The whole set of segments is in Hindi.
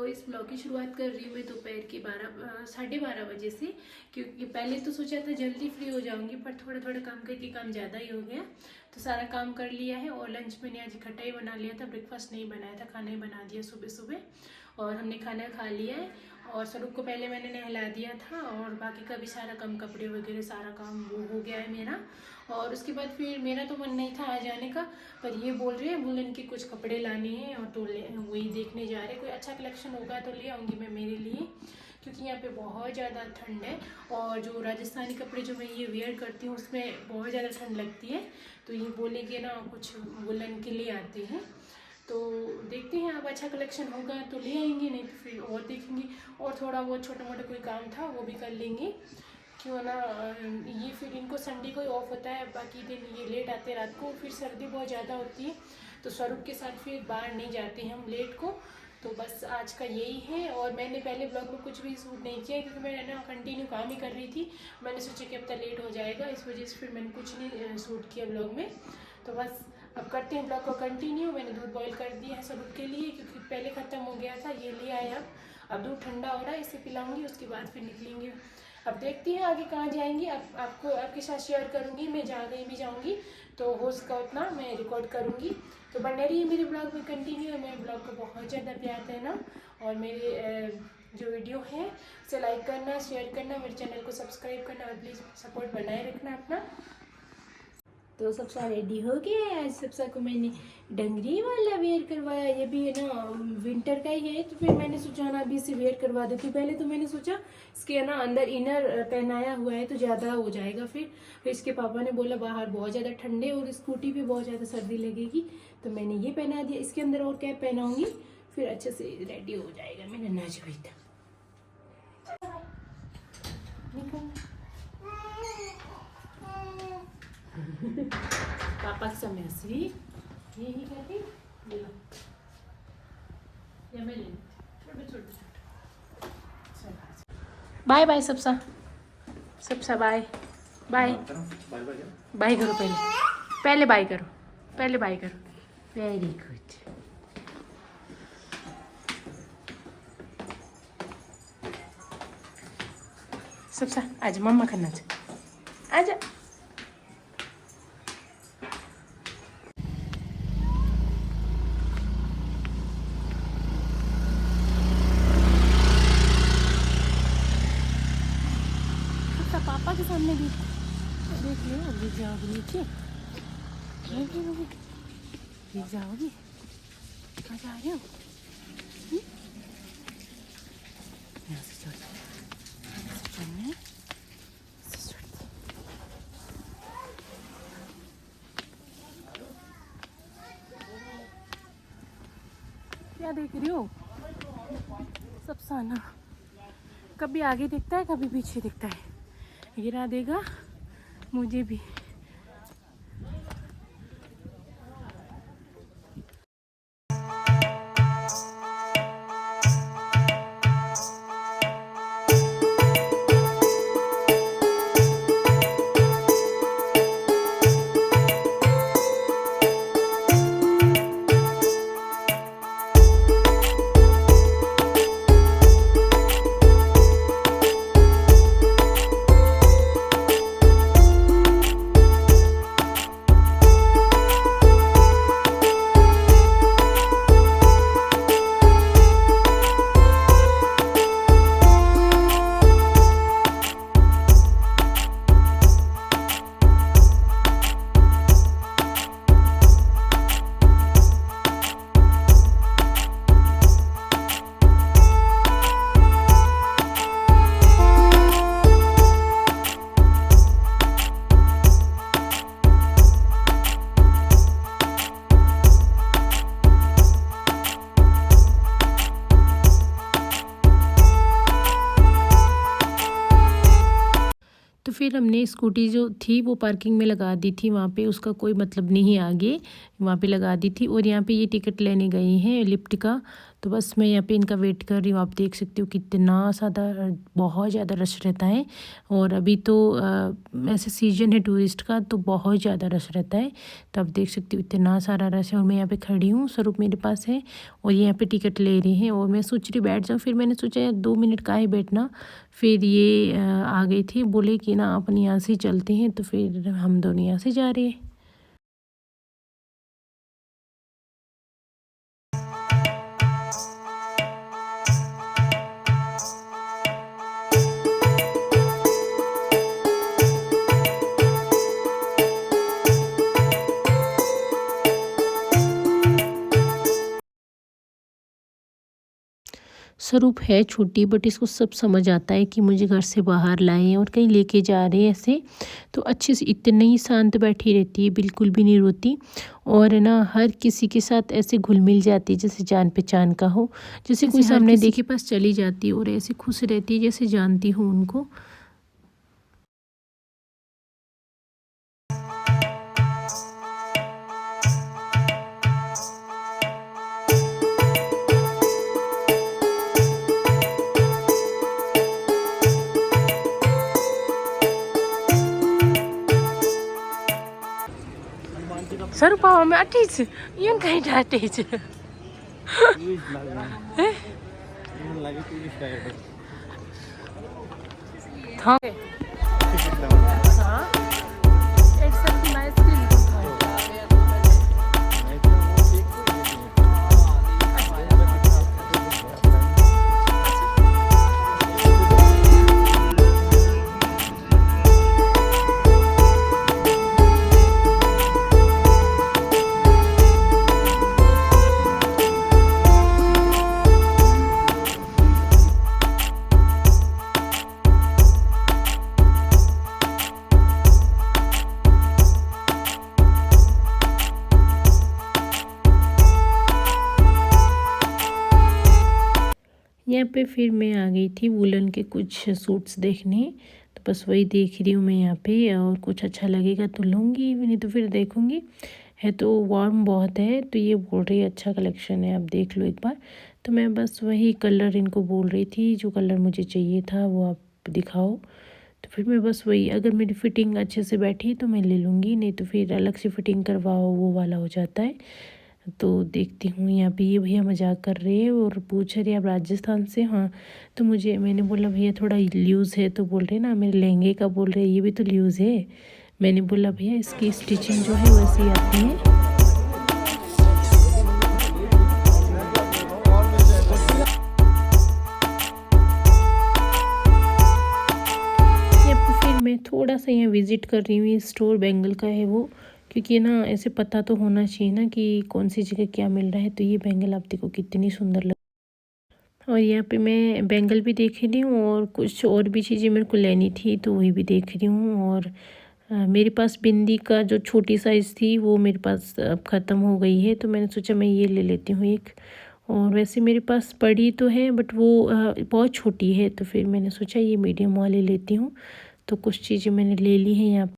इस ब्लॉग की शुरुआत कर रही हूँ मैं दोपहर के 12:30 बजे से, क्योंकि पहले तो सोचा था जल्दी फ्री हो जाऊंगी, पर थोड़ा थोड़ा काम करके काम ज़्यादा ही हो गया, तो सारा काम कर लिया है। और लंच मैंने आज इकट्ठा ही बना लिया था, ब्रेकफास्ट नहीं बनाया था, खाना ही बना दिया सुबह सुबह। और हमने खाना खा लिया है, और स्वरूप को पहले मैंने नहला दिया था, और बाकी का भी सारा काम, कपड़े वगैरह सारा काम वो हो गया है मेरा। और उसके बाद फिर मेरा तो मन नहीं था आ जाने का, पर ये बोल रहे हैं वुलन के कुछ कपड़े लाने हैं, और तो वही देखने जा रहे हैं। कोई अच्छा कलेक्शन होगा तो ले आऊँगी मैं मेरे लिए, क्योंकि यहाँ पे बहुत ज़्यादा ठंड है। और जो राजस्थानी कपड़े जो मैं ये वेयर करती हूँ उसमें बहुत ज़्यादा ठंड लगती है, तो ये बोले कि ना कुछ वुलन के लिए आते हैं, तो देखते हैं। अब अच्छा कलेक्शन होगा तो ले आएंगे, नहीं तो फिर और देखेंगे। और थोड़ा बहुत छोटा मोटा कोई काम था वो भी कर लेंगे, क्यों ना। ये फिर इनको संडे को ही ऑफ होता है, बाकी दिन ये लेट आते रात को, फिर सर्दी बहुत ज़्यादा होती है, तो स्वरूप के साथ फिर बाहर नहीं जाते हैं हम लेट को। तो बस आज का यही है। और मैंने पहले ब्लॉग में कुछ भी शूट नहीं किया, क्योंकि मैं ना कंटिन्यू काम ही कर रही थी। मैंने सोचा कि अब तक लेट हो जाएगा, इस वजह से फिर मैंने कुछ नहीं शूट किया ब्लॉग में। तो बस अब करते हैं ब्लॉग को कंटिन्यू। मैंने दूध बॉईल कर दिया है स्वरूप के लिए, क्योंकि पहले ख़त्म हो गया था, ये ले आए। अब दूध ठंडा हो रहा है, इसे पिलाऊंगी, उसके बाद फिर निकलेंगे। अब देखती हैं आगे कहाँ जाएंगी। अब आपको आपके साथ शेयर करूँगी, मैं जहाँ कहीं भी जाऊँगी तो हो सका उतना मैं रिकॉर्ड करूँगी। तो बने रहिए मेरे ब्लॉग में कंटिन्यू। मेरे ब्लॉग को बहुत ज़्यादा प्यार देना, और मेरे जो वीडियो है उसे लाइक करना, शेयर करना, मेरे चैनल को सब्सक्राइब करना, और प्लीज़ सपोर्ट बनाए रखना अपना। तो सबसा रेडी हो गया है। आज सबसा को मैंने डंगरी वाला वेयर करवाया, ये भी है ना विंटर का ही है, तो फिर मैंने सोचा ना अभी इसे वेयर करवा देती। पहले तो मैंने सोचा इसके ना अंदर इनर पहनाया हुआ है तो ज़्यादा हो जाएगा। फिर इसके पापा ने बोला बाहर बहुत ज़्यादा ठंडे और स्कूटी पे बहुत ज़्यादा सर्दी लगेगी, तो मैंने ये पहना दिया। इसके अंदर और कैप पहनाऊँगी, फिर अच्छे से रेडी हो जाएगा। मैंने नाच गई था पापा के समय हंसी यही कहती ले लो, या मैं ले छोटे छोटे। बाय बाय सबसा, सबसा बाय बाय बाय करो, पहले बाय करो, पहले बाय करो। Very good. सबसा आज मम्मा खाना आजा। पापा के सामने भी देख लो, गिर जाओगी नीचे, गिर जाओगी। कहाँ जा रहे हो? यहाँ से चढ़ना है, क्या देख रही हो? सब साना कभी आगे दिखता है, कभी पीछे दिखता है, गिरा देगा मुझे भी। तो फिर हमने स्कूटी जो थी वो पार्किंग में लगा दी थी, वहाँ पे उसका कोई मतलब नहीं आगे, वहाँ पे लगा दी थी। और यहाँ पे ये टिकट लेने गए हैं लिफ्ट का, तो बस मैं यहाँ पे इनका वेट कर रही हूँ। आप देख सकते हो कितना ज़्यादा, बहुत ज़्यादा रश रहता है। और अभी तो ऐसे सीजन है टूरिस्ट का, तो बहुत ज़्यादा रश रहता है। तो आप देख सकते हो इतना सारा रश है। और मैं यहाँ पे खड़ी हूँ, स्वरूप मेरे पास है और ये यहाँ पे टिकट ले रही है। और मैं सोच रही बैठ जाऊँ, फिर मैंने सोचा यार 2 मिनट का ही बैठना। फिर ये आ गई थी, बोले कि ना अपन यहाँ से चलते हैं, तो फिर हम दोनों यहाँ से जा रहे हैं। स्वरूप है छोटी, बट इसको सब समझ आता है कि मुझे घर से बाहर लाए हैं और कहीं लेके जा रहे हैं ऐसे। तो अच्छे से इतनी ही शांत बैठी रहती है, बिल्कुल भी नहीं रोती। और ना हर किसी के साथ ऐसे घुल मिल जाती है जैसे जान पहचान का हो। जैसे कोई सामने देखे पास चली जाती है और ऐसे खुश रहती है जैसे जानती हूँ उनको। स्वरूप में अटेच ये कहीं अटेच यहाँ पे फिर मैं आ गई थी वुलन के कुछ सूट्स देखने। तो बस वही देख रही हूँ मैं यहाँ पे, और कुछ अच्छा लगेगा तो लूँगी, नहीं तो फिर देखूँगी। है तो वार्म बहुत है, तो ये बोल रही है अच्छा कलेक्शन है, आप देख लो एक बार। तो मैं बस वही कलर इनको बोल रही थी, जो कलर मुझे चाहिए था वो आप दिखाओ। तो फिर मैं बस वही, अगर मेरी फ़िटिंग अच्छे से बैठी तो मैं ले लूँगी, नहीं तो फिर अलग से फ़िटिंग करवाओ वो वाला हो जाता है। तो देखती हूँ। यहाँ पे ये भैया मजाक कर रहे हैं और पूछ रहे आप राजस्थान से? हाँ। तो मैंने बोला भैया थोड़ा लूज़ है, तो बोल रहे ना मेरे लहंगे का, बोल रहे ये भी तो लूज़ है। मैंने बोला भैया इसकी स्टिचिंग जो है वैसी आती है। फिर मैं थोड़ा सा यहाँ विज़िट कर रही हूँ। ये स्टोर बेंगल का है वो, क्योंकि ना ऐसे पता तो होना चाहिए ना कि कौन सी जगह क्या मिल रहा है। तो ये बैंगल आप देखो कितनी सुंदर लग। और यहाँ पे मैं बैंगल भी देख रही हूँ और कुछ और भी चीज़ें मेरे को लेनी थी, तो वही भी देख रही हूँ। और मेरे पास बिंदी का जो छोटी साइज़ थी वो मेरे पास अब ख़त्म हो गई है, तो मैंने सोचा मैं ये ले लेती हूँ एक। और वैसे मेरे पास पड़ी तो है, बट वो बहुत छोटी है, तो फिर मैंने सोचा ये मीडियम वाली लेती हूँ। तो कुछ चीज़ें मैंने ले ली हैं यहाँ।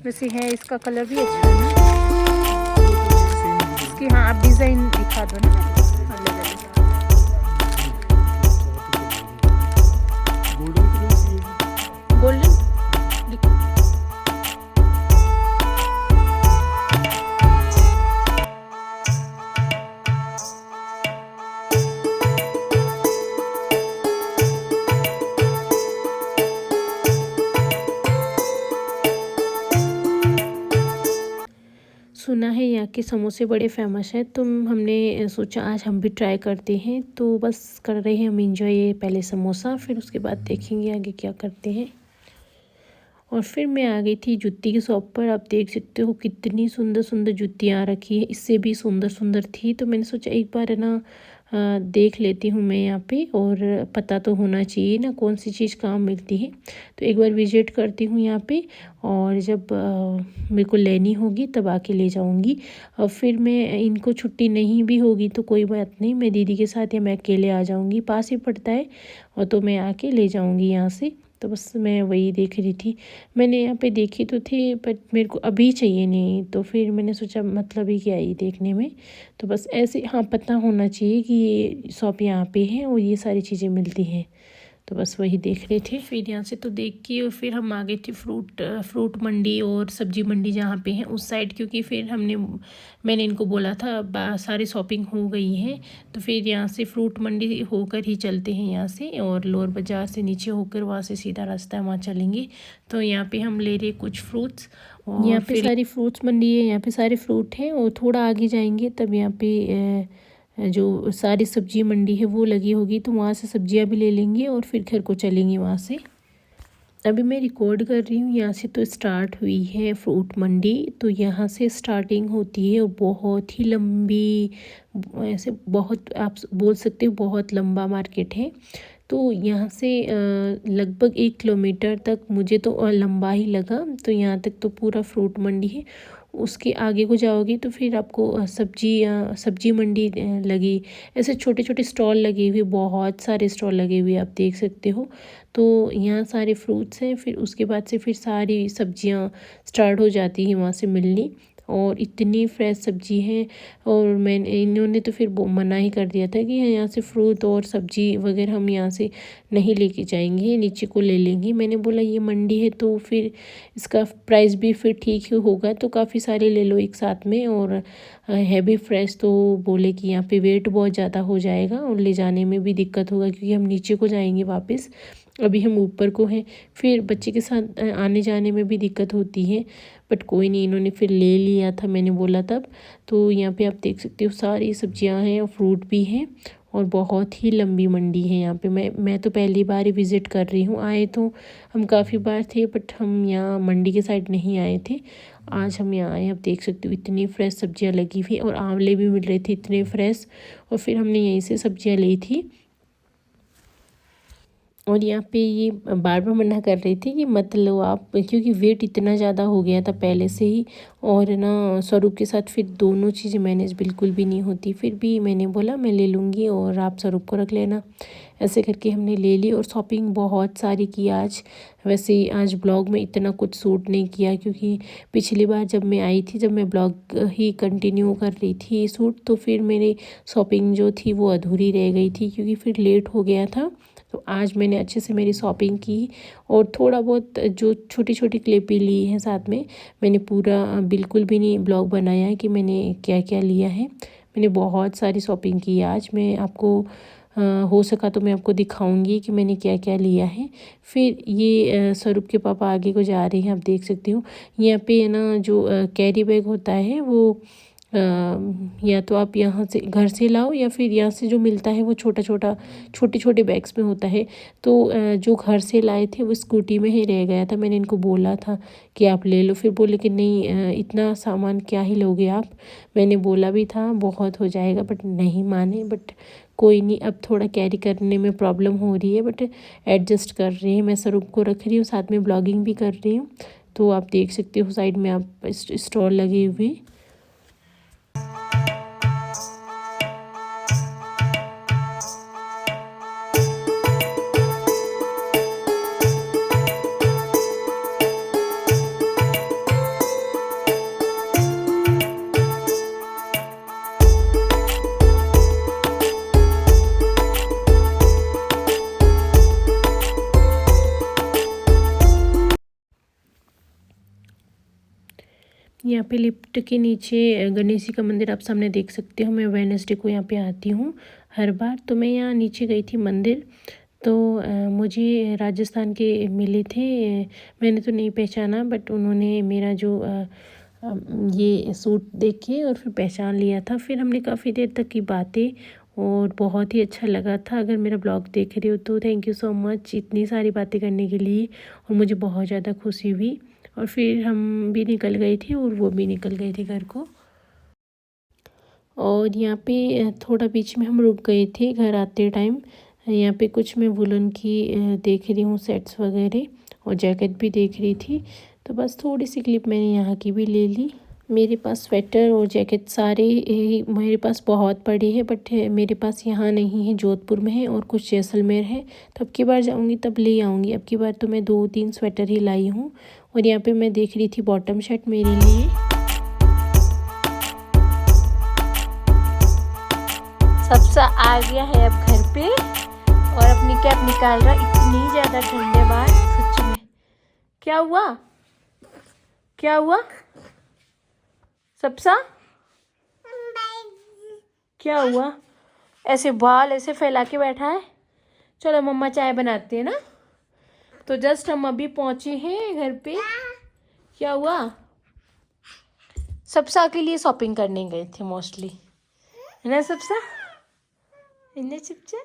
वैसे है इसका कलर भी अच्छा है ना इसकी। हाँ आप डिज़ाइन दिखा दो ना गोल्डन। सुना है यहाँ के समोसे बड़े फेमस हैं, तो हमने सोचा आज हम भी ट्राई करते हैं। तो बस कर रहे हैं हम इंजॉय, ये पहले समोसा, फिर उसके बाद देखेंगे आगे क्या करते हैं। और फिर मैं आ गई थी जूती की शॉप पर। आप देख सकते हो कितनी सुंदर सुंदर जूतियाँ रखी है, इससे भी सुंदर सुंदर थी। तो मैंने सोचा एक बार है ना देख लेती हूँ मैं यहाँ पे, और पता तो होना चाहिए ना कौन सी चीज़ कहाँ मिलती है। तो एक बार विजिट करती हूँ यहाँ पे, और जब मेरे को लेनी होगी तब आके ले जाऊँगी। और फिर मैं, इनको छुट्टी नहीं भी होगी तो कोई बात नहीं, मैं दीदी के साथ या मैं अकेले आ जाऊँगी, पास ही पड़ता है। और तो मैं आके ले जाऊँगी यहाँ से। तो बस मैं वही देख रही थी। मैंने यहाँ पे देखी तो थी बट मेरे को अभी चाहिए नहीं, तो फिर मैंने सोचा मतलब ही क्या ही देखने में। तो बस ऐसे हाँ पता होना चाहिए कि ये शॉप यहाँ पे है और ये सारी चीज़ें मिलती हैं, तो बस वही देख रहे थे। फिर यहाँ से तो देख के और फिर हम आ गए थे फ्रूट मंडी और सब्जी मंडी जहाँ पे है उस साइड, क्योंकि फिर मैंने इनको बोला था सारी शॉपिंग हो गई है, तो फिर यहाँ से फ्रूट मंडी होकर ही चलते हैं यहाँ से, और लोअर बाज़ार से नीचे होकर वहाँ से सीधा रास्ता है, वहाँ चलेंगे। तो यहाँ पे हम ले रहे कुछ फ्रूट्स, और यहाँ पे सारी फ्रूट्स मंडी है, यहाँ पे सारे फ्रूट हैं। और थोड़ा आगे जाएंगे तब यहाँ पे जो सारी सब्जी मंडी है वो लगी होगी, तो वहाँ से सब्जियाँ भी ले लेंगे और फिर घर को चलेंगे वहाँ से। अभी मैं रिकॉर्ड कर रही हूँ यहाँ से, तो स्टार्ट हुई है फ्रूट मंडी, तो यहाँ से स्टार्टिंग होती है और बहुत ही लंबी, ऐसे बहुत आप बोल सकते हो बहुत लंबा मार्केट है। तो यहाँ से लगभग 1 किलोमीटर तक मुझे तो लंबा ही लगा, तो यहाँ तक तो पूरा फ्रूट मंडी है। उसके आगे को जाओगे तो फिर आपको सब्जी मंडी लगी, ऐसे छोटे छोटे स्टॉल लगे हुए, बहुत सारे स्टॉल लगे हुए आप देख सकते हो। तो यहाँ सारे फ्रूट्स हैं, फिर उसके बाद से फिर सारी सब्जियाँ स्टार्ट हो जाती हैं वहाँ से मिलनी, और इतनी फ्रेश सब्जी है। और इन्होंने तो फिर मना ही कर दिया था कि यहाँ से फ्रूट और सब्जी वगैरह हम यहाँ से नहीं लेके जाएंगे, नीचे को ले लेंगे। मैंने बोला ये मंडी है तो फिर इसका प्राइस भी फिर ठीक ही होगा, तो काफ़ी सारे ले लो एक साथ में, और है भी फ्रेश। तो बोले कि यहाँ पे वेट बहुत ज़्यादा हो जाएगा और ले जाने में भी दिक्कत होगा, क्योंकि हम नीचे को जाएंगे वापस, अभी हम ऊपर को हैं, फिर बच्चे के साथ आने जाने में भी दिक्कत होती है। बट कोई नहीं, इन्होंने फिर ले लिया था, मैंने बोला तब। तो यहाँ पे आप देख सकते हो सारी सब्जियां हैं और फ्रूट भी हैं, और बहुत ही लंबी मंडी है यहाँ पे। मैं तो पहली बार ही विज़िट कर रही हूँ, आए तो हम काफ़ी बार थे बट हम यहाँ मंडी के साइड नहीं आए थे, आज हम यहाँ आए। आप देख सकते हो इतनी फ्रेश सब्जियाँ लगी हुई, और आंवले भी मिल रहे थे इतने फ्रेश, और फिर हमने यहीं से सब्जियाँ ली थी। और यहाँ पे ये बार बार मना कर रही थी कि मत लो आप, क्योंकि वेट इतना ज़्यादा हो गया था पहले से ही, और ना स्वरूप के साथ फिर दोनों चीज़ें मैनेज बिल्कुल भी नहीं होती। फिर भी मैंने बोला मैं ले लूँगी और आप स्वरूप को रख लेना, ऐसे करके हमने ले ली। और शॉपिंग बहुत सारी की आज। वैसे आज ब्लॉग में इतना कुछ शूट नहीं किया, क्योंकि पिछली बार जब मैं आई थी, जब मैं ब्लॉग ही कंटिन्यू कर रही थी शूट, तो फिर मेरी शॉपिंग जो थी वो अधूरी रह गई थी, क्योंकि फिर लेट हो गया था। तो आज मैंने अच्छे से मेरी शॉपिंग की, और थोड़ा बहुत जो छोटी छोटी क्लिपें ली हैं साथ में, मैंने पूरा बिल्कुल भी नहीं ब्लॉग बनाया है कि मैंने क्या क्या लिया है। मैंने बहुत सारी शॉपिंग की आज, मैं आपको हो सका तो मैं आपको दिखाऊंगी कि मैंने क्या क्या लिया है। फिर ये स्वरूप के पापा आगे को जा रहे हैं, आप देख सकते हो। यहाँ पे है ना जो कैरी बैग होता है वो या तो आप यहाँ से घर से लाओ, या फिर यहाँ से जो मिलता है वो छोटे छोटे बैग्स में होता है। तो जो घर से लाए थे वो स्कूटी में ही रह गया था, मैंने इनको बोला था कि आप ले लो, फिर बोले कि नहीं इतना सामान क्या ही लोगे आप। मैंने बोला भी था बहुत हो जाएगा, बट नहीं माने। बट कोई नहीं, अब थोड़ा कैरी करने में प्रॉब्लम हो रही है, बट एडजस्ट कर रहे हैं। मैं स्वरूप को रख रही हूँ, साथ में ब्लॉगिंग भी कर रही हूँ। तो आप देख सकते हो साइड में आप स्टॉल लगे हुए। यहाँ पे लिफ्ट के नीचे गणेश जी का मंदिर आप सामने देख सकते हो। मैं वेडनेसडे को यहाँ पे आती हूँ हर बार, तो मैं यहाँ नीचे गई थी मंदिर, तो मुझे राजस्थान के मिले थे। मैंने तो नहीं पहचाना, बट उन्होंने मेरा जो ये सूट देखे और फिर पहचान लिया था। फिर हमने काफ़ी देर तक की बातें, और बहुत ही अच्छा लगा था। अगर मेरा ब्लॉग देख रहे हो तो थैंक यू सो मच इतनी सारी बातें करने के लिए, और मुझे बहुत ज़्यादा खुशी हुई। और फिर हम भी निकल गए थे और वो भी निकल गए थे घर को। और यहाँ पे थोड़ा बीच में हम रुक गए थे घर आते टाइम। यहाँ पे कुछ मैं वुलन की देख रही हूँ सेट्स वगैरह, और जैकेट भी देख रही थी, तो बस थोड़ी सी क्लिप मैंने यहाँ की भी ले ली। मेरे पास स्वेटर और जैकेट सारे मेरे पास बहुत पड़े हैं, बट मेरे पास यहाँ नहीं है, जोधपुर में है और कुछ जैसलमेर है। तो अब की बार जाऊँगी तब ले आऊँगी। अब की बार तो मैं 2-3 स्वेटर ही लाई हूँ। और यहाँ पे मैं देख रही थी बॉटम शर्ट मेरे लिए। सबसा आ गया है अब घर पे और अपनी कैप निकाल रहा। इतनी ज़्यादा ठंड है बाहर सच में। क्या हुआ, क्या हुआ सबसा, क्या हुआ? ऐसे बाल ऐसे फैला के बैठा है। चलो मम्मा चाय बनाते हैं ना। तो जस्ट हम अभी पहुंचे हैं घर पे। क्या हुआ? सबसा के लिए शॉपिंग करने गए थे मोस्टली, है ना सबसा? इन्हें चिपचे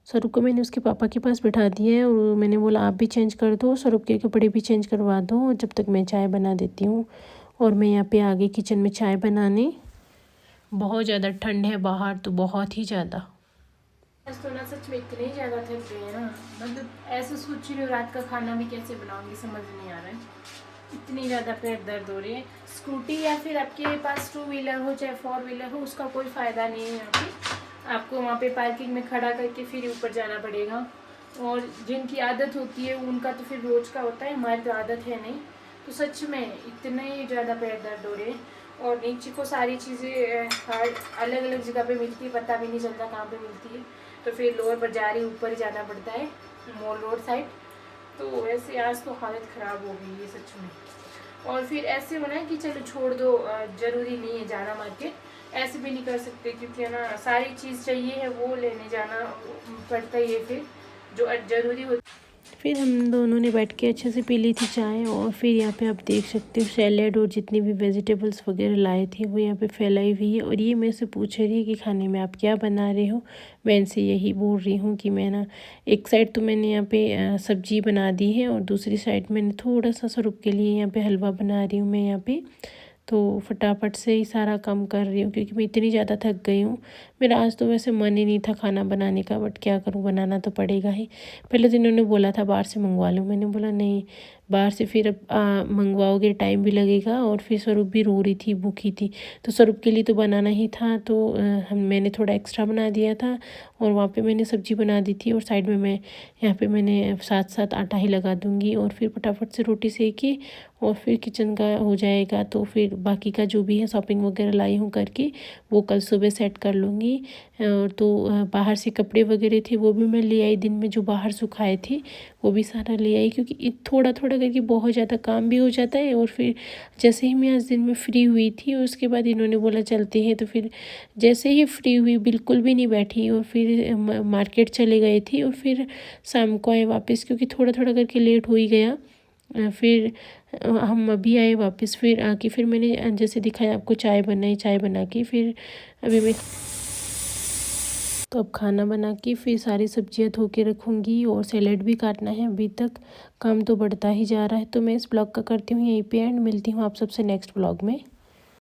स्वरूप को मैंने उसके पापा के पास बिठा दिया है और मैंने बोला आप भी चेंज कर दो, स्वरूप के कपड़े भी चेंज करवा दो जब तक मैं चाय बना देती हूँ। और मैं यहाँ पे आ गई किचन में चाय बनाने। बहुत ज़्यादा ठंड है बाहर, तो बहुत ही ज़्यादा। तो ना सच में इतने ज़्यादा थक गए हैं ना, मतलब ऐसे सोच रही हूँ रात का खाना भी कैसे बनाऊंगी समझ नहीं आ रहा है। इतनी ज़्यादा पेट दर्द हो रही है। स्कूटी या फिर आपके पास 2 व्हीलर हो चाहे 4 व्हीलर हो, उसका कोई फ़ायदा नहीं है। यहाँ पे आपको वहाँ पे पार्किंग में खड़ा करके फिर ऊपर जाना पड़ेगा। और जिनकी आदत होती है उनका तो फिर रोज़ का होता है, हमारी तो आदत है नहीं। तो सच में इतने ज़्यादा पेट दर्द हो रहे हैं। और नीचे को सारी चीज़ें अलग अलग जगह पे मिलती है, पता भी नहीं चलता कहाँ पे मिलती है। तो फिर लोअर बाजार ही ऊपर ही जाना पड़ता है, मॉल रोड साइड। तो वैसे आज तो हालत ख़राब हो गई है सच में। और फिर ऐसे होना है कि चलो छोड़ दो, ज़रूरी नहीं है जाना मार्केट, ऐसे भी नहीं कर सकते क्योंकि है ना सारी चीज़ चाहिए है वो लेने जाना पड़ता ही है फिर जो ज़रूरी हो। फिर हम दोनों ने बैठ के अच्छे से पी ली थी चाय। और फिर यहाँ पे आप देख सकते हो सैलेड और जितनी भी वेजिटेबल्स वगैरह लाए थे वो यहाँ पे फैलाई हुई है। और ये मेरे से पूछ रही है कि खाने में आप क्या बना रहे हो। मैं इनसे यही बोल रही हूँ कि मैं ना एक साइड तो मैंने यहाँ पे सब्जी बना दी है और दूसरी साइड मैंने थोड़ा सा स्वरूप के लिए यहाँ पे हलवा बना रही हूँ मैं यहाँ पे। तो फटाफट से ही सारा काम कर रही हूँ क्योंकि मैं इतनी ज़्यादा थक गई हूँ। मेरा आज तो वैसे मन ही नहीं था खाना बनाने का, बट क्या करूँ, बनाना तो पड़ेगा ही। पहले तो इन्होंने बोला था बाहर से मंगवा लूँ, मैंने बोला नहीं बाहर से फिर अब मंगवाओगे टाइम भी लगेगा। और फिर स्वरूप भी रो रही थी, भूखी थी, तो स्वरूप के लिए तो बनाना ही था। तो मैंने थोड़ा एक्स्ट्रा बना दिया था और वहाँ पे मैंने सब्ज़ी बना दी थी। और साइड में मैं यहाँ पे मैंने साथ साथ आटा ही लगा दूँगी और फिर फटाफट से रोटी सेकी और फिर किचन का हो जाएगा। तो फिर बाकी का जो भी है शॉपिंग वगैरह लाई हूँ करके वो कल सुबह सेट कर लूँगी। तो बाहर से कपड़े वगैरह थे वो भी मैं ले आई, दिन में जो बाहर सुखाए थे वो भी सारा ले आई क्योंकि थोड़ा थोड़ा करके बहुत ज़्यादा काम भी हो जाता है। और फिर जैसे ही मैं आज दिन में फ्री हुई थी उसके बाद इन्होंने बोला चलते हैं, तो फिर जैसे ही फ्री हुई बिल्कुल भी नहीं बैठी और फिर मार्केट चले गए थे और फिर शाम को आए वापस क्योंकि थोड़ा थोड़ा करके लेट हो ही गया। फिर हम अभी आए वापस, फिर आके फिर मैंने जैसे दिखाया आपको चाय बनाई, चाय बना के फिर अभी मैं तो अब खाना बना के फिर सारी सब्जियां धो के रखूँगी और सैलेड भी काटना है। अभी तक काम तो बढ़ता ही जा रहा है। तो मैं इस ब्लॉग का करती हूँ यहीं पे एंड, मिलती हूँ आप सबसे नेक्स्ट ब्लॉग में।